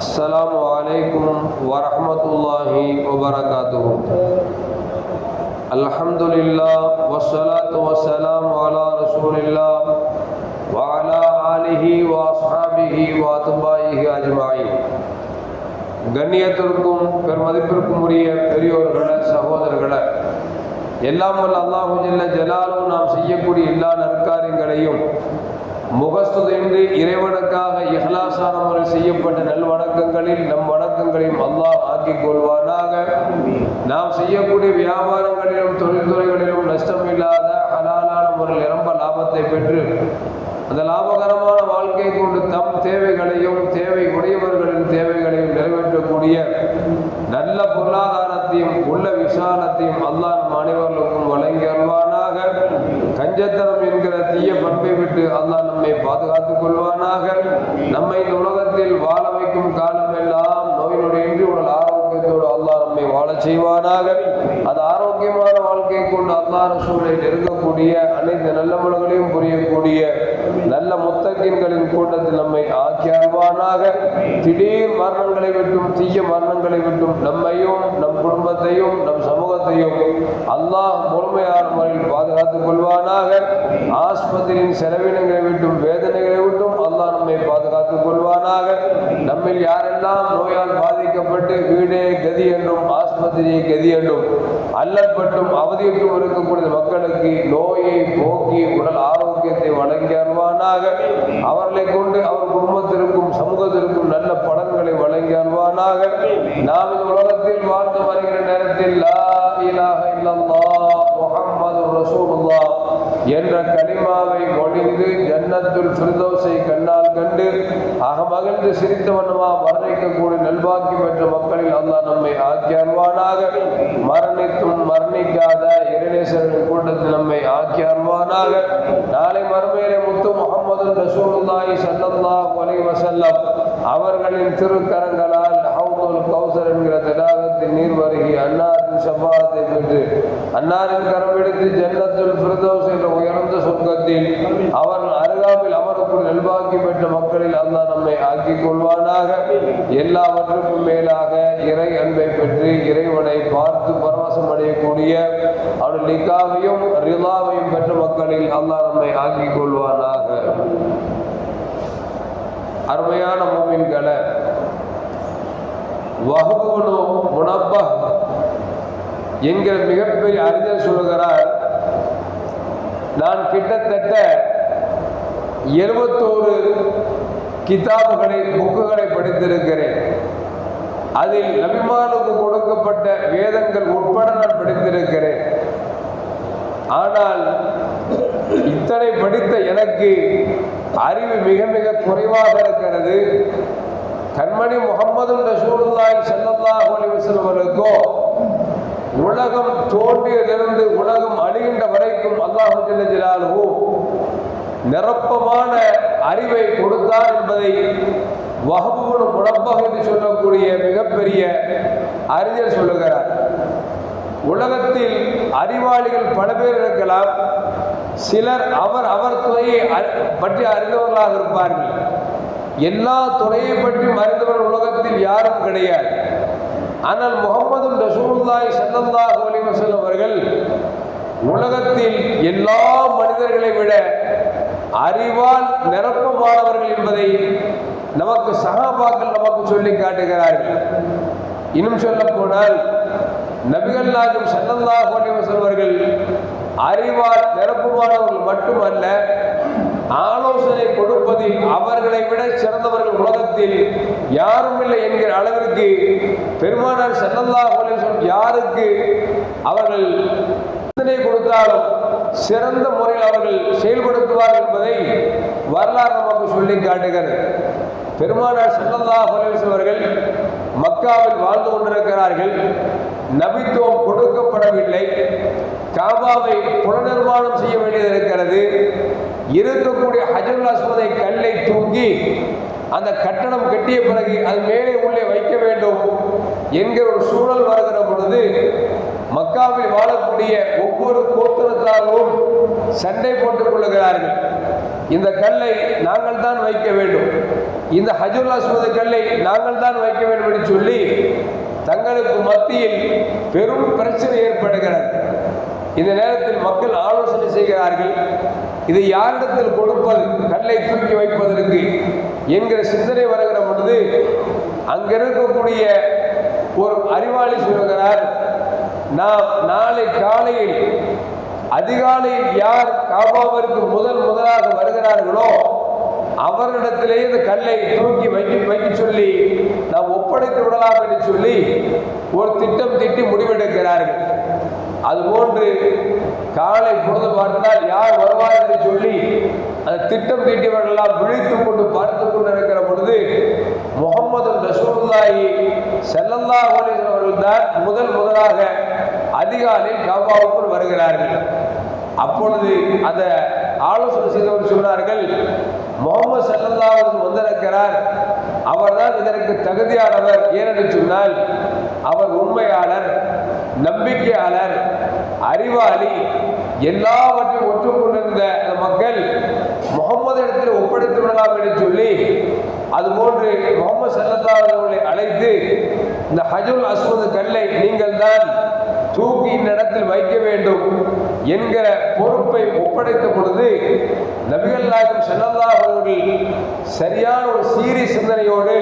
السلام عليكم ورحمة الله وبركاته. الحمد لله والصلاة والسلام على رسول الله وعلى آله وأصحابه وأتباعه أجمعين. கண்ணியத்திற்கும் பெருமதிப்பிற்கும் உரிய பெரியோர்களே, சகோதரர்களே, எல்லாம் வல்ல அல்லாஹு ஜல்ல ஜலாலுஹு நாம் செய்யக்கூடிய எல்லா நற்காரியங்களையும் முகஸ்துதின்றி இறைவனுக்காக இஹ்லாஸான முறையில் செய்யப்பட்ட நல்வணக்கங்களில் நம் வணக்கங்களையும் அல்லாஹ் ஆக்கிக் கொள்வானாக. நாம் செய்யக்கூடிய வியாபாரங்களிலும் தொழில்துறைகளிலும் நஷ்டமில்லாத ஹலாலான முறையில் நிரம்ப லாபத்தை பெற்று அந்த லாபகரமான வாழ்க்கை கொண்டு தம் தேவைகளையும் தேவை உடையவர்களின் தேவைகளையும் நிறைவேற்றக்கூடிய நல்ல பொருளாதாரத்தையும் உள்ள விசாலத்தையும் அல்லாஹ் நம் அனைவர்களுக்கும் வழங்கி அருள்வானாக. கஞ்சத்தனம் என்கிற தீய பண்பை விட்டு அல்லாஹ் நம்மை பாதுகாத்துக் கொள்வானாக. நம்மை இந்த உலகத்தில் வாழ வைக்கும் காலமெல்லாம் நோய் நொடியின்றி உடல் ஆரோக்கியத்தோடு அல்லாஹ் நம்மை வாழ செய்வானாக. அது ஆரோக்கியமான வாழ்க்கையை கொண்டு அல்லாஹ் ரசூலை நெருங்கக்கூடிய அனைத்து நல்லவர்களையும் புரியக்கூடிய நல்ல முத்தகீன்களின் கூட்டத்தில் நம்மை ஆக்கி அருள்வானாக. திடீர் மரணங்களை விட்டும் தீய மரணங்களை விட்டும் நம்மையும் நம் குடும்பத்தையும் நம் சமூகத்தையும் அல்லாஹ் முழுமையான முறையில் பாதுகாத்துக் கொள்வானாக. ஆஸ்பத்திரியின் செலவினங்களை விட்டும் வேதனைகளை விட்டும் அல்லாஹ் நம்மை பாதுகாத்துக் கொள்வானாக. நம்மில் யாரெல்லாம் நோயால் பாதிக்கப்பட்டு வீடே கதி என்றும் ஆஸ்பத்திரியை கதி என்றும் அல்லற்பட்டும் அவதியுற்றும் இருக்கக்கூடிய மக்களுக்கு நோயை போக்கி உடல் ஆரோக்கியத்தை வழங்கி அருள்வானாக. அவர்களை கொண்டு அவர் குடும்பத்திற்கும் சமூகத்திற்கும் நல்ல பலன்களை வழங்கி அருள்வானாக. நாம் இந்த உலகத்தில் வாழ்ந்து வருகிற நேரத்தில் லா இலாஹ இல்லல்லாஹ் முஹம்மதுர் ரசூலுல்லாஹ் என்ற கலிமாவை ஒழிந்து ஜன்னத்துல் ஃபிர்தௌஸை கண்ணால் கண்டு அகமகிழ்ந்து சிரித்த வண்ணமா மரணிக்கக்கூடிய நல்பாக்கி பெற்ற மக்களில் அல்லாஹ் நம்மை ஆக்கி அருள்வானாக. மரணித்தும் மரணிக்காத இறைநேசரின் கூட்டத்தில் நம்மை ஆக்கி அருள்வானாக. நாளை மறுமையிலே முத்து முஹம்மது ரசூலுல்லாஹி ஸல்லல்லாஹு அலைஹி வஸல்லம் அவர்களின் திருக்கரங்களால் ஹவுதுல் கௌசர் என்கிற தடாகத்தின் நீர் வருகி அன்னாரின் ஷஃபாஅத்தை பெற்று அன்னாரின் கரம் எடுத்து ஜன்னத்துல் ஃபிர்தௌஸ் என்ற உயர்ந்த சொர்க்கத்தில் அவர்கள் அருகாமையில் அமரக்கூடிய நல்பாக்கி பெற்ற மக்களில் அல்லாஹ் நம்மை ஆக்கிக் கொள்வானாக. எல்லாவற்றுக்கும் மேலாக இறை அன்பை பெற்று இறைவனை பார்த்து பரவசம் அடையக்கூடிய அவருடைய லிகாவையும் ரிலாவையும் பெற்ற மக்களில் அல்லாஹ் நம்மை ஆக்கிக் கொள்வானாக. அருமையான மூமின்களை, வஹ்புனு முனப்பஹ் என்கிற மிகப்பெரிய அறிஞர் சொல்லுகிறார், நான் கிட்டத்தட்ட 71 கிதாபுகளை புக்குகளை படித்திருக்கிறேன். அதில் நபிமானுக்கு கொடுக்கப்பட்ட வேதங்கள் உட்பட நான் படித்திருக்கிறேன். ஆனால் இத்தனை படித்த எனக்கு அறிவு மிக மிக குறைவாக இருக்கிறது. கண்மணி முஹம்மது ரசூலுல்லாஹி ஸல்லல்லாஹு அலைஹி வஸல்லம் அவர்களுக்கோ உலகம் தோன்றியதிலிருந்து உலகம் அழிகின்ற வரைக்கும் அல்லாஹ் ஜல்ல ஜலாலுஹு நிரப்பமான அறிவை கொடுத்தார் என்பதை வஹ்புனு முனப்பஹ் என்று சொல்லக்கூடிய மிகப்பெரிய அறிஞர் சொல்லுகிறார். உலகத்தில் அறிவாளிகள் பல பேர் இருக்கலாம். சிலர் அவர் துறையை பற்றி அறிந்தவர்களாக இருப்பார்கள். எல்லா துறையை பற்றி அறிந்தவர் உலகத்தில் யாரும் கிடையாது. ஆனால் முஹம்மது ரசூலுல்லாஹி ஸல்லல்லாஹு அலைஹி வஸல்லம் அவர்கள் உலகத்தில் எல்லா மனிதர்களை விட அறிவால் நிரப்பமானவர்கள் என்பதை நமக்கு சஹாபாக்கள் நமக்கு சொல்லி காட்டுகிறார்கள். இன்னும் சொல்ல போனால் நபிகள் நாயகம் ஸல்லல்லாஹு அலைஹி வஸல்லம் அவர்கள் அறிவால் நிரப்பமானவர்கள் மட்டுமல்ல, ஆலோசனை கொடுப்பதில் அவர்களை விட சிறந்தவர்கள் உலகத்தில் யாரும் இல்லை என்கிற அளவிற்கு பெருமானார் ஸல்லல்லாஹு அலைஹி வஸல்லம் யாருக்கு அவர்கள் சிந்தனை கொடுத்தாலும் சிறந்த முறையில் அவர்கள் செயல்படுத்துவார் என்பதை வரலாறு நமக்கு சொல்லி காட்டுகிறது. பெருமானார் ஸல்லல்லாஹு அலைஹி வஸல்லம் அவர்கள் மக்காவில் வாழ்ந்து கொண்டிருக்கிறார்கள். நபித்துவம் கொடுக்கப்படவில்லை. காபாவை புனர்நிர்மாணம் செய்ய வேண்டியது இருக்கிறது. இருக்கக்கூடிய ஹஜருல் அஸ்வதை கல்லை தூக்கி அந்த கட்டணம் கட்டிய பிறகு அது மேலே உள்ளே வைக்க வேண்டும் என்கிற ஒரு சூழல் வருகிற பொழுது மக்காவில் வாழக்கூடிய ஒவ்வொரு கோத்திரத்தாரும் சண்டை போட்டுக் கொள்ளுகிறார்கள். இந்த கல்லை நாங்கள் தான் வைக்க வேண்டும், இந்த ஹஜ்ருல் அஸ்வத் கல்லை நாங்கள் தான் வைக்க வேண்டும் என்று சொல்லி தங்களுக்கு மத்தியில் பெரும் பிரச்சனை ஏற்படுகிறது. இந்த நேரத்தில் மக்கள் ஆலோசனை செய்கிறார்கள், இதை யாரிடத்தில் கொடுப்பது கல்லை தூக்கி வைப்பதற்கு என்கிற சிந்தனை வருகிற பொழுது அங்கிருக்கக்கூடிய ஒரு அறிவாளி சொல்லுகிறார், நாம் நாளை காலையில் அதிகாலையில் யார் காபாவிற்கு முதலாக வருகிறார்களோ அவரிடத்திலேயே இந்த கல்லை தூக்கி வைக்க சொல்லி நாம் ஒப்படைத்து விடலாம் என்று சொல்லி ஒரு திட்டம் தீட்டி முடிவெடுக்கிறார்கள். அதுபோன்று காலை பொழுது பார்த்தால் யார் வருவார் என்று சொல்லி அந்த திட்டம் தீட்டியவர்களெல்லாம் விழித்துக் கொண்டு பார்த்து கொண்டு இருக்கிற பொழுது முஹம்மது ரசூலுல்லாஹி ஸல்லல்லாஹு அலைஹி வஸல்லம் அவர்கள் தான் முதலாக அதிகாலையில் காபாவுக்குள் வருகிறார்கள். அப்பொழுது அந்த ஆலோசனை செய்தவர் சொன்னார்கள், முஹம்மது ஸல்லல்லாஹு அலைஹி வஸல்லம் வந்திருக்கிறார், அவர்தான் இதற்கு தகுதியானவர். ஏனென்று சொன்னால் அவர் உண்மையாளர், நம்பிக்கையாளர், அறிவாளி, எல்லாவற்றையும் ஒற்றுக்கொண்டிருந்த மக்கள் முகம்மது இடத்தில் ஒப்படைத்து விடலாம் என்று சொல்லி அதுபோன்று முஹம்மது ஸல்லல்லாஹு அலைஹி வஸல்லம் அழைத்து இந்த ஹஜ்ருல் அஸ்வத் கல்லை நீங்கள் தான் தூக்கி இந்த இடத்தில் வைக்க வேண்டும் என்கிற பொறுப்பை ஒப்படைத்த பொழுது நபிகள் நாயகம் ஸல்லல்லாஹு அலைஹி வஸல்லம் சரியான ஒரு சீரிய சிந்தனையோடு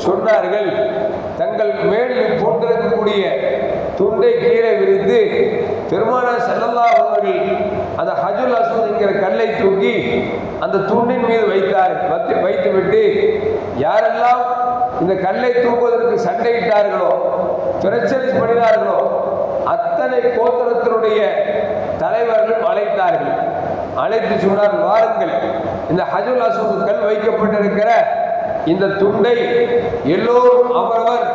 சொன்னார்கள், தங்கள் மேல் போட்டிருக்கக்கூடிய துண்டை கீழே விரித்து பெருமானார் ஸல்லல்லாஹு அலைஹி வஸல்லம் அந்த ஹஜ்ருல் அஸ்வத் என்கிற கல்லை தூக்கி அந்த துண்டின் மீது வைத்துவிட்டு யாரெல்லாம் இந்த கல்லை தூக்குவதற்கு சண்டையிட்டார்களோ பிரச்சனை பண்ணினார்களோ அத்தனை கோத்திரத்தினுடைய தலைவர்களும் அழைத்தார்கள். அழைத்து சொன்னார், வாருங்கள், இந்த ஹஜ்ருல் அஸ்வத் கல் வைக்கப்பட்டிருக்கிற இந்த துண்டை எல்லோரும் அவரவர்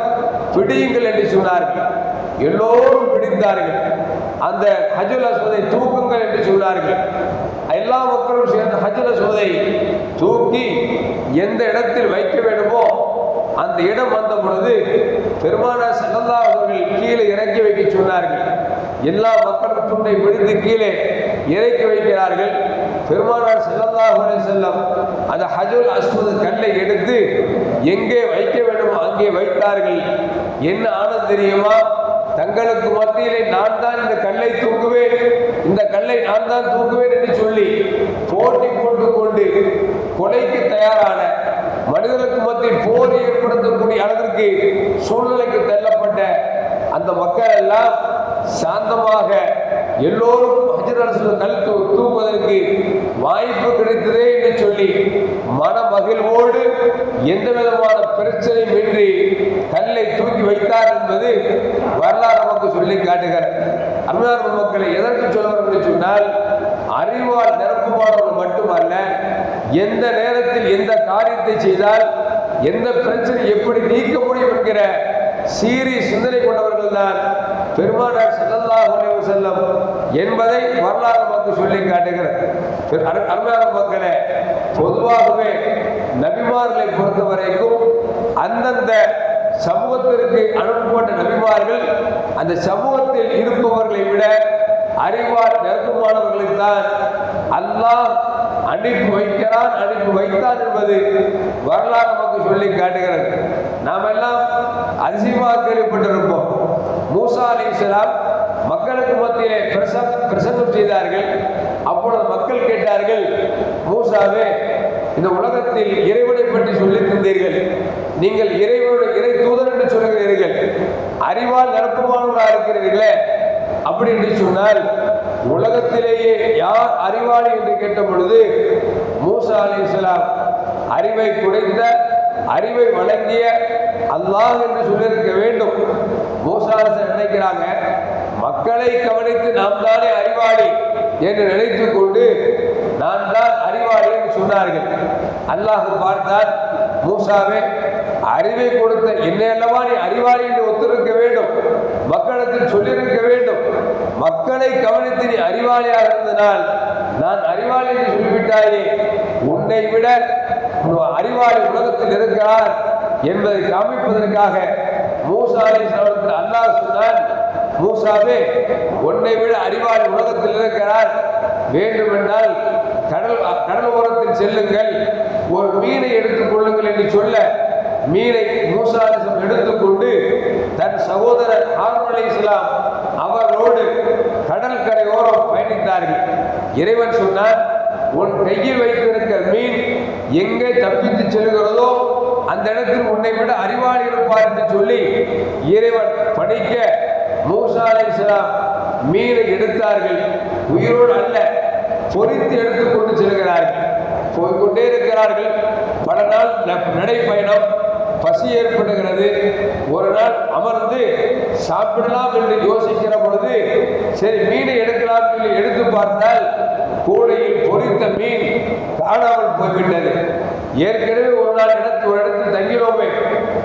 பிடியுங்கள் என்று சொன்னார்கள். எல்லோரும் பிடித்தார்கள். அந்த ஹஜ்ருல் அஸ்வதை தூக்குங்கள் என்று சொன்னார்கள். எல்லா மக்களும் சேர்ந்த ஹஜ்ருல் அஸ்வதை தூக்கி எந்த இடத்தில் வைக்க வேண்டுமோ அந்த இடம் வந்த பொழுது பெருமானார் ஸல்லல்லாஹு அலைஹி வஸல்லம் கீழே இறக்கி வைக்க சொன்னார்கள். எல்லா மக்களும் துண்டை பிடித்து கீழே இறக்கி வைக்கிறார்கள். பெருமானார் ஸல்லல்லாஹு அலைஹி வஸல்லம் அந்த ஹஜ்ருல் அஸ்வத் கல்லை எடுத்து எங்கே வைக்க வேண்டுமோ அங்கே வைத்தார்கள். என்ன ஆனது தெரியுமா? தங்களுக்கு மத்தியிலே நான் தான் இந்த கல்லை தூக்குவேன், இந்த கல்லை நான் தான் தூக்குவேன் என்று சொல்லி போட்டி போட்டுக் கொண்டு கொலைக்கு தயாரான மனிதர்களுக்கு மத்தியில் போரை ஏற்படுத்தக்கூடிய அளவிற்கு சூழ்நிலைக்கு தள்ளப்பட்ட அந்த மக்கள் எல்லாம் சாந்தமாக எல்லோரும் ஹஜ்ருல் அஸ்வத் கல் தூக்குவதற்கு வாய்ப்பு கிடைத்ததே என்று சொல்லி மன மகிழ்வோடு எந்த விதமான பிரச்சனையும் இன்றி கல்லை தூக்கி வைத்தார் என்பது வரலாறு நமக்கு சொல்லி காட்டுகிறார். அருமையான மக்களை எதற்கு சொல்லுவார் என்று சொன்னால், அறிவால் நிரப்புமானவர்கள் மட்டுமல்ல, எந்த நேரத்தில் எந்த காரியத்தை செய்தால் எந்த பிரச்சனை எப்படி நீக்க முடியும் என்கிற சீரிய சிந்தனை கொண்டவர்கள் தான் பெருமானார் ஸல்லல்லாஹு அலைஹி வஸல்லம் என்பதை வரலாறு நமக்கு சொல்லி காட்டுகிறது. அருமையான மக்களே, பொதுவாகவே நபிமார்களை பொறுத்த வரைக்கும் அந்தந்த சமூகத்திற்கு அனுப்பப்பட்ட நபிமார்கள் அந்த சமூகத்தில் இருப்பவர்களை விட அறிவால் நெருக்கமானவர்களைத்தான் அல்லாஹ் அனுப்பி வைத்தான் என்பது வரலாறு நமக்கு சொல்லி காட்டுகிறது. நாம் எல்லாம் அதிசயமாக கேள்விப்பட்டிருப்போம். மூசா அலைஹிஸ்ஸலாம் மக்களுக்கு மத்தியிலே பிரசங்கம் செய்தார்கள். அப்பொழுது மக்கள் கேட்டார்கள், மூசாவே, இந்த உலகத்தில் இறைவனை பற்றி சொல்லி தந்தீர்கள், நீங்கள் இறை தூதர் என்று சொல்கிறீர்கள், அறிவால் நிரப்பமானவர்களாக இருக்கிறீர்களே, அப்படி என்று சொன்னால் உலகத்திலேயே யார் அறிவாளி என்று கேட்ட பொழுது மூசா அலைஹிஸ்ஸலாம் அறிவை குறைந்த அறிவை வழங்கிய அல்லாஹ் என்று சொல்லியிருக்க வேண்டும். மூசா அலைஹிஸ்ஸலாம் நினைக்கிறாங்க, மக்களை கவனித்து நாம் தானே அறிவாளி என்று நினைத்துக் கொண்டு நான் தான் அறிவாளி என்று சொன்னார்கள். அல்லாஹ் பார்த்தால், மூசாவே, அறிவை கொடுத்த என்னை அல்லவா நீ அறிவாளி என்று ஒத்திருக்க வேண்டும், மக்களிடத்தில் சொல்லியிருக்க வேண்டும். மக்களை கவனித்து நீ அறிவாளியாக இருந்தனால் நான் அறிவாளி என்று சொல்லிவிட்டாயே, உன்னை விட அறிவாளி உலகத்தில் இருக்கிறார் என்பதை காமிப்பதற்காக மூசா அலைஹிஸ்ஸலாம் அல்லாஹ் சொன்னான், மூசாவே, உன்னை விட அறிவாளி உலகத்தில் இருக்கிறார், வேண்டுமென்றால் கடல் ஓரத்தில் செல்லுங்கள், ஒரு மீனை எடுத்துக் கொள்ளுங்கள் என்று சொல்ல மீனை மூசா அலைஹிஸ்ஸலாம் எடுத்துக்கொண்டு தன் சகோதரர் ஹாரூன் அலைஹிஸ்ஸலாம் அவரோடு கடல் கரையோரம் பயணித்தார்கள். இறைவன் சொன்னார், உன் கையில் வைத்திருக்கிற மீன் எங்கே தப்பித்து செல்கிறதோ அந்த இடத்தில் உன்னை விட அறிவாளி இருப்பார் என்று சொல்லி இறைவன் படிக்க மூசா அலைஹிஸ்ஸலாம் மீனை எடுத்தார்கள். உயிரோடு அல்ல, பொறித்து எடுத்துக்கொண்டு செல்கிறார்கள். போய்கொண்டே இருக்கிறார்கள். பல நாள் நடைப்பயணம், பசி ஏற்படுகிறது. ஒரு நாள் அமர்ந்து சாப்பிடலாம் என்று யோசிக்கிற பொழுது சரி மீனை எடுக்கலாம் என்று எடுத்து பார்த்தால் கூடையில் பொறித்த மீன் காணாமல் போய்விட்டது. ஏற்கனவே ஒரு நாள் ஒரு இடத்தில் தங்கினோமே,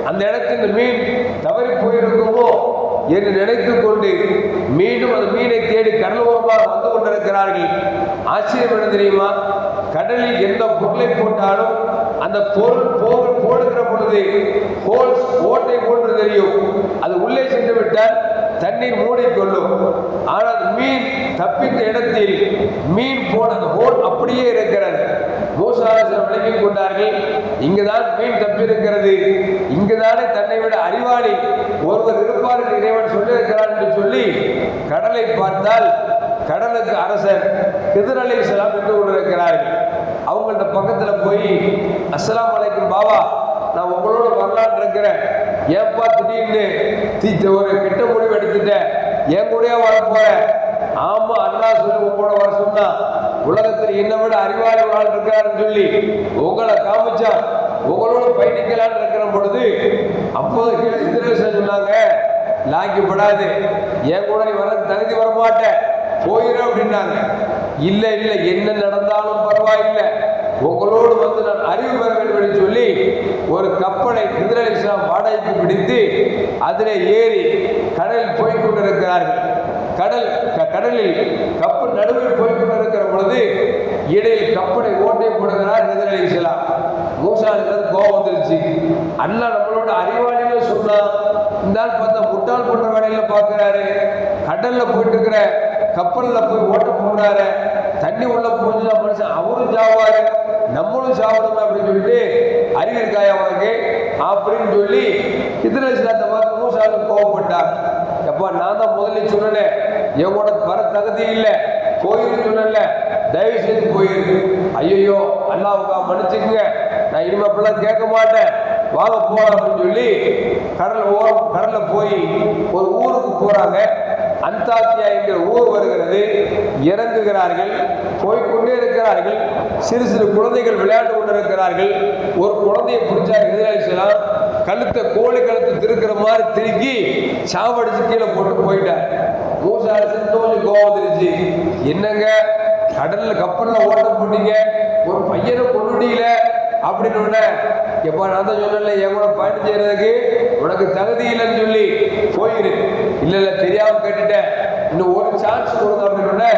அந்த இடத்தில் மீன் தவறி போயிருக்குமோ என்று நினைத்துக் கொண்டு மீண்டும் அந்த மீனை தேடி கடலோரமாக வந்து கொண்டிருக்கிறார்கள். ஆச்சரியம் என்ன தெரியுமா? கடலில் எந்த பொருளை போட்டாலும் அந்த பொருள் போடுகிற பொழுது ஹோல்ஸ் ஓட்டை போன்று தெரியும். அது உள்ளே சென்று விட்டால் தண்ணீர் மூடிக்கொள்ளும். ஆனால் மீன் தப்பித்த இடத்தில் மீன் போன அந்த ஹோல் அப்படியே இருக்கிறது. மூசா அலைஹிஸ்ஸலாம் விளங்கிக் கொண்டார்கள், இங்குதான் மீன் தப்பியிருக்கிறது, இங்குதானே தன்னை விட அறிவாளி ஒருவர் இருப்பார் என்று இறைவன் சொல்லியிருக்கிறார் என்று சொல்லி கடலை பார்த்தால் கடலுக்கு அரசர் ஹிதர் அலைஹிஸ்ஸலாம் என்று கொண்டிருக்கிறார்கள். அவங்கள்ட்ட பக்கத்தில் போய் அஸ்ஸலாமு அலைக்கும் பாபா, நான் உங்களோட வரலான்னு இருக்கிறேன், ஏன்பா திடீர்னு ஒரு கெட்ட முடிவு எடுத்துட்டேன், என் கூடயே வர போறேன்? ஆமா, அல்லாஹ் சொல்லி உங்களோட வர சொன்னா, உலகத்தில் என்னை விட அறிவாளி வாழ் இருக்காருன்னு சொல்லி உங்களை காமிச்சா உங்களோட பயணிக்கலான்னு இருக்கிற பொழுது அப்போது கீழே ஹிதர் சொன்னாங்க, லாங்கிப்படாது, என் கூட நீ வர தகுதி வரமாட்டேன், போயிடும் அப்படின்னாங்க. இல்லை இல்லை, என்ன நடந்தாலும் பரவாயில்லை, உங்களோடு வந்து நான் அறிவு பெற வேண்டும் என்று சொல்லி ஒரு கப்பலை ஹிதர் அலைஹிஸ்ஸலாம் வாடகைக்கு பிடித்து அதில் ஏறி கடலில் போய்கொண்டிருக்கிறார்கள். கடலில் கப்பல் நடுவில் போய்கொண்டிருக்கிற பொழுது இடையில் கப்பலை ஓட்டை போடுகிறார் ஹிதர் அலைஹிஸ்ஸலாம். மூசா அலைஹிஸ்ஸலாம் கோபம் வந்துருச்சு. அல்லாஹ் நம்மளோட அறிவாளிகளை சொன்னா, இந்த ஆள் பார்த்தா முட்டாள் பண்ற வேலையில பார்க்கிறாரு, கடல்ல போயிட்டு இருக்கிற கப்பல்ல போய் ஓட்ட போடுறாரு, தண்ணி உள்ள போச்சுன்னா மனுஷன் அவரும் சாவாரு, நம்மளும் சாவணும் அப்படின்னு சொல்லிட்டு அறிவு இருக்காயா அவனுக்கு அப்படின்னு சொல்லி ஹிதர் அலைஹிஸ்ஸலாத்தை பார்த்து மூசா கோவப்பட்டார். எப்பா, நான் தான் முதல்ல சொன்னேன், எவ்வளோ வர தகுதி இல்லை, போயிருந்து சொன்னேன்ல, தயவு செய்து போயிருக்கு. ஐயோ அல்லாஹ்வுக்கா மன்னிச்சுக்குங்க, நான் இனிமே அப்படிலாம் கேட்க மாட்டேன், வாங்க போகலாம் அப்படின்னு சொல்லி கடல்ல போய் ஒரு ஊருக்கு போறாங்க. அந்தாக்கியா என்கிற ஊர் வருகிறது. இறங்குகிறார்கள், போய்கொண்டே இருக்கிறார்கள். சிறு சிறு குழந்தைகள் விளையாண்டு கொண்டிருக்கிறார்கள். ஒரு குழந்தையை பிடிச்சார் ஹிதர் அலைஹிஸ்ஸலாம், கழுத்தை கோழி கழுத்தை திருக்கிற மாதிரி திருக்கி சாவடிச்சு கீழே போட்டு போயிட்டார். மூசா அலைஹிஸ்ஸலாம் கொஞ்சம் கோவம் வந்துருச்சு. என்னங்க, கடல்ல கப்பல்ல ஓட்ட போட்டீங்க, ஒரு பையனை கொண்டுட்டீங்கள அப்படின்னு. எப்பா, நான் தான் சொன்னேன்ல, என் கூட பயணம் செய்யறதுக்கு உனக்கு தகுதி இல்லைன்னு சொல்லி போயிரு. இல்லை இல்லை, தெரியாம கேட்டுட்டேன், இன்னும் ஒரு சான்ஸ் கொடுங்க அப்படின்னு.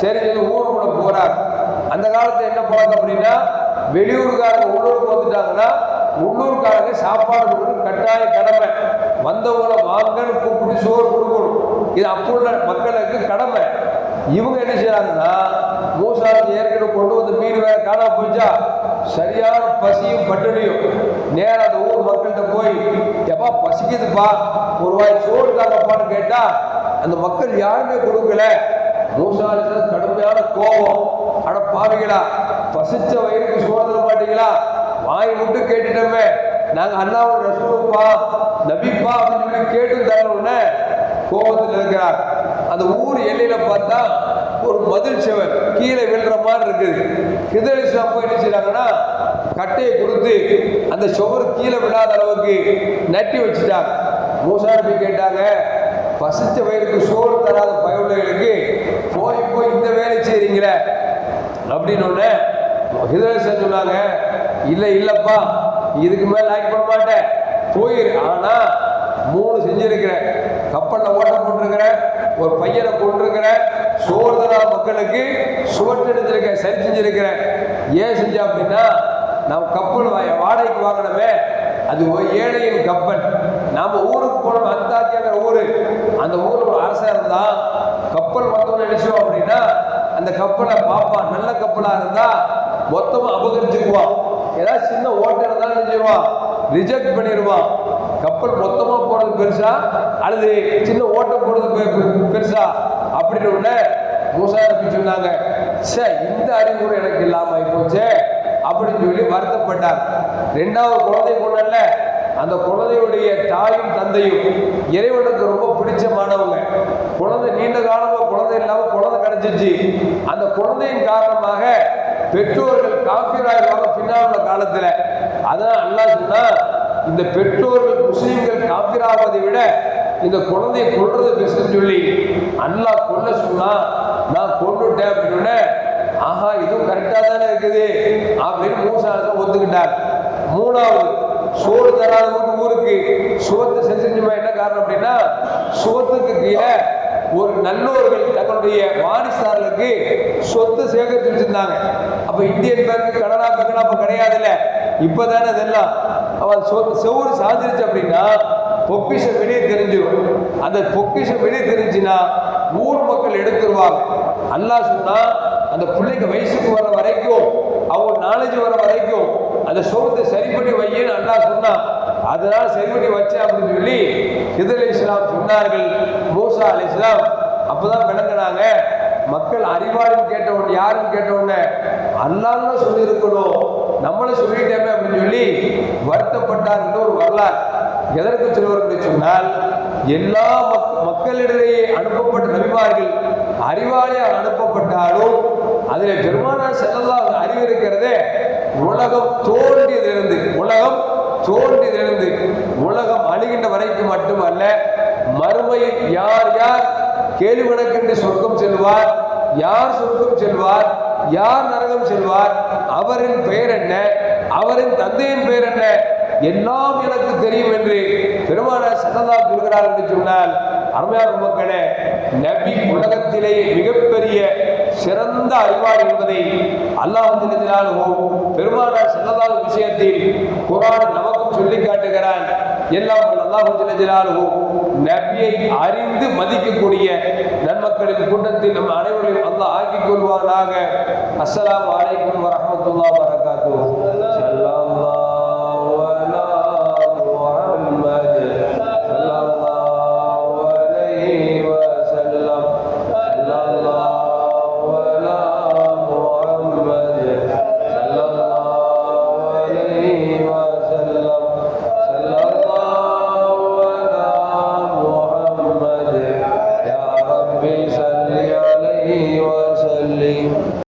சரி சொல்லி ஊருக்குள்ள போறார். அந்த காலத்துல என்ன பழக்கம் அப்படின்னா, வெளியூருக்காரங்க உள்ளூருக்கு வந்துட்டாங்கன்னா உள்ளூர்காரங்க சாப்பாடு கொடுக்கணும், கட்டாய கடமை. வந்தவங்களை வாங்கன்னு கூப்பிட்டு சோறு கொடுக்கணும், இது அப்போ உள்ள மக்களுக்கு கடமை. இவங்க என்ன செய்யறாங்கன்னா, மூசா ஏற்கனவே கொண்டு வந்து மீன் வேற காணாம போச்சா, சரியான பசியும் பட்டினியும். நேரம் அந்த ஊர் மக்கள்கிட்ட போய், எப்பா பசிக்குதுப்பா, ஒரு வாய் சோறு தாங்கப்பான்னு கேட்டா அந்த மக்கள் யாருமே கொடுக்கல. மூசா அலைஹிஸ்ஸலாம் கடுமையான கோபம், அட பாவிகளா, பசிச்ச வயிறுக்கு சோறு தர மாட்டீங்களா, வாய் விட்டு கேட்டுட்டோமே, நாங்கள் அல்லாஹ்வோட ரசூலுப்பா நபிப்பா அப்படின்னு சொல்லி கேட்டு தரணும்னு கோபத்தில் இருக்கிறார். அந்த ஊர் எல்லையில பார்த்தா ஒரு மதில் செவர் கீழே விழுற மாதிரி இருக்குது. ஹிதர் அலைஹிஸ்ஸலாம் போய் என்ன செய்யறாங்கன்னா, கட்டையை கொடுத்து அந்த சுவர் கீழே விடாத அளவுக்கு நட்டி வச்சுட்டாங்க. மூசா நபி கேட்டாங்க, பசிச்ச வயிறுக்கு சோறு தராத பயவுள்ளவர்களுக்கு போய் இந்த வேலை செய்றீங்களே அப்படின்னு. ஹிதர் அலைஹிஸ்ஸலாம் சொன்னாங்க, இல்லை இல்லப்பா, இதுக்கு மேல லைக் பண்ண மாட்டேன், போயிரு. ஆனா 3 செஞ்சிருக்கிறேன், கப்பல்ல ஓட்ட போட்டிருக்கிறேன், ஒரு பையனை கொண்டிருக்கிறேன், சோறு தராத மக்களுக்கு சுவற்றெடுத்திருக்கேன், சரி செஞ்சிருக்கிறேன். ஏன் செஞ்சா அப்படின்னா, நாம் கப்பல் வாடகைக்கு வாங்கினமே, அது ஒரு ஏழையின் கப்பல். நாம ஊருக்கு போனோம், அந்தாக்கியாங்கிற ஊரு, அந்த ஊர்ல ஒரு அரசா இருந்தா கப்பல் வந்தோம்னு நினைச்சோம் அப்படின்னா அந்த கப்பலை பார்ப்பான், நல்ல கப்பலா இருந்தா மொத்தமா அபகரிச்சுக்குவான். ஏதாவது சின்ன ஓட்டை இருந்தாலும் செஞ்சிருவான், ரிஜெக்ட் பண்ணிடுவான். கப்பல் மொத்தமா போறது பெருசா அல்லது சின்ன ஓட்டம் போறது பெருசா அப்படின்னு உடனே மூசா நபி சொன்னாங்க, இந்த அறிவு கூட எனக்கு இல்லாம போச்சே அப்படின்னு சொல்லி வருத்தப்பட்டார். ரெண்டாவது குழந்தை கொண்டல்ல, அந்த குழந்தையுடைய தாயும் தந்தையும் இறைவனுக்கு ரொம்ப பிடிச்சமானவங்க. குழந்தை நீண்ட காலமா குழந்தை இல்லாம குழந்தை கிடைச்சிச்சு. அந்த குழந்தையின் காரணமாக பெற்றோர்கள் காஃபிராயிருவாங்க பின்னால் உள்ள காலத்துல. அதான் அல்லாஹ் சொன்னா, இந்த பெற்றோர்கள் முஸ்லிம்கள் காஃபிராவதை விட இந்த குழந்தையை கொல்றது பெஸ்ட்னு சொல்லி அல்லாஹ் கொல்ல சொன்னா, நான் கொண்டுட்டேன் அப்படின்னு, ஆஹா இதுவும் கரெக்டா தானே இருக்குது அப்படின்னு மூசா ஒத்துக்கிட்டார். மூணாவது, சோறு தராத ஊருக்கு சுவத்தை செஞ்சுமா என்ன காரணம் அப்படின்னா, சுவத்துக்கு கீழே ஒரு நல்லோர்கள் தங்களுடைய வாரிசார்களுக்கு சொத்து சேகரித்து வச்சிருந்தாங்க. அப்ப இந்தியன் பேங்க் கனடா பேங்க் அப்ப கிடையாதுல்ல, இப்பதானே அதெல்லாம். அவன் செவ்வறு சாதிருச்சு அப்படின்னா பொக்கிஷம் வெளியே தெரிஞ்சிடும். அந்த பொக்கிஷம் வெளியே தெரிஞ்சுன்னா ஊர் மக்கள் எடுத்துருவாங்க. அல்லாஹ் சொன்னா, அந்த பிள்ளைக்கு வயசுக்கு வர வரைக்கும், அவங்க நாலேஜ் வர வரைக்கும் அந்த சோகத்தை சரி பண்ணி வையன்னு அல்லாஹ் சொன்னா, அதனால சரி பண்ணி வச்சேன் அப்படின்னு சொல்லி ஹிதர் அலைஹிஸ்ஸலாம் சொன்னார்கள். மூசா அலைஹிஸ்ஸலாம் அப்பதான் விளங்கினாங்க, மக்கள் அறிவாளின்னு கேட்டவன் யாருன்னு கேட்டவொடனே அல்லாஹ்னு சொல்லி இருக்கணும், நம்மளை சொல்லிட்டேமே அப்படின்னு சொல்லி வருத்தப்பட்டார் ஒரு வரலாறு. எதற்கு சொல்வார்கள் சொன்னால், எல்லா மக்களிடையே அனுப்பப்பட்ட நபிமார்கள் அறிவாளியாக அனுப்பப்பட்டாலும் அதில் பெருமானார் ஸல்லல்லாஹு அறிவு இருக்கிறதே உலகம் தோன்றியதிலிருந்து உலகம் அழிகின்ற வரைக்கும் மட்டுமல்ல, மறுமையில் யார் யார் கேள்வி கணக்கின்றி சொர்க்கம் செல்வார், யார் சொர்க்கம் செல்வார், யார் நரகம் செல்வார், அவரின் பெயர் என்ன, அவரின் தந்தையின் பெயர் என்ன, எல்லாம் எனக்கு தெரியும் என்று பெருமானார் ஸல்லல்லாஹு சொல்கிறார் என்று சொன்னால், அருமையான மக்களே, நபி உலகத்திலே மிகப்பெரிய சிறந்த அறிவாளி என்பதை அல்லாஹ் பெருமானார் ஸல்லல்லாஹு விஷயத்தில் குர்ஆன் நமக்கும் சொல்லி காட்டுகிறான். எல்லாம் அல்லாஹ் நபியை அறிந்து மதிக்கக்கூடிய நன்மக்களின் கூட்டத்தில் நம் அனைவரையும் அல்லாஹ் ஆக்கிக் கொள்வானாக. அஸ்ஸலாமு அலைக்கும் வரஹ்மத்துல்லாஹி வபரகாத்துஹு.